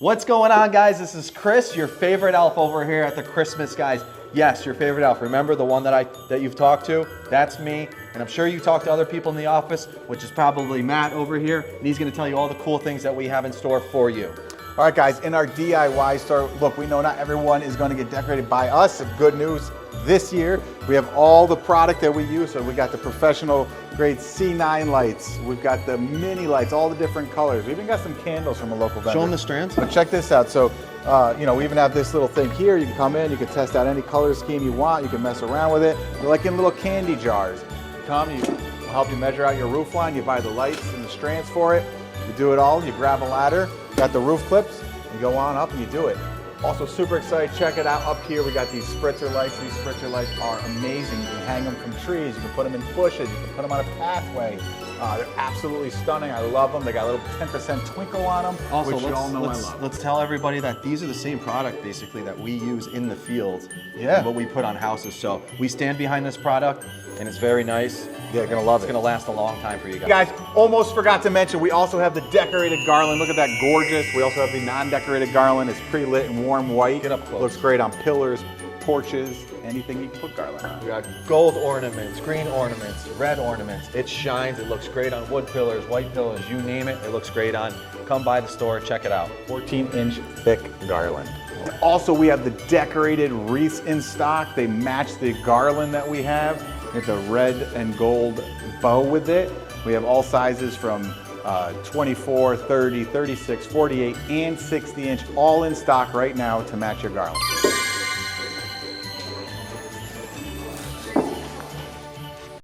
What's going on, guys? This is Chris, your favorite elf over here at the Christmas Guys. Yes, your favorite elf. Remember the one that you've talked to? That's me. And I'm sure you talked to other people in the office, which is probably Matt over here. And he's going to tell you all the cool things that we have in store for you. All right, guys, in our DIY store, look, we know not everyone is going to get decorated by us. Good news, this year, we have all the product that we use. So we got the professional grade C9 lights. We've got the mini lights, all the different colors. We even got some candles from a local vendor. Show them the strands. But check this out. So, we even have this little thing here. You can come in, you can test out any color scheme you want. You can mess around with it. They're like in little candy jars. You come, we'll help you measure out your roof line. You buy the lights and the strands for it. You do it all, you grab a ladder, got the roof clips, you go on up and you do it. Also super excited, check it out up here. We got these spritzer lights. These spritzer lights are amazing. You can hang them from trees, you can put them in bushes, you can put them on a pathway. They're absolutely stunning. I love them. They got a little 10% twinkle on them, also, which you all know I love. Let's tell everybody that these are the same product basically that we use in the field. Yeah. What we put on houses. So we stand behind this product and it's very nice. Yeah, you're gonna love it. It's gonna last a long time for you guys. Guys, almost forgot to mention, we also have the decorated garland. Look at that, gorgeous. We also have the non-decorated garland. It's pre-lit in warm white. Get up close. Looks great on pillars, porches, anything you can put garland on. We got gold ornaments, green ornaments, red ornaments. It shines, it looks great on wood pillars, white pillars, you name it, it looks great on. Come by the store, check it out. 14-inch thick garland. Also, we have the decorated wreaths in stock. They match the garland that we have. It's a red and gold bow with it. We have all sizes from 24, 30, 36, 48, and 60 inch, all in stock right now to match your garland.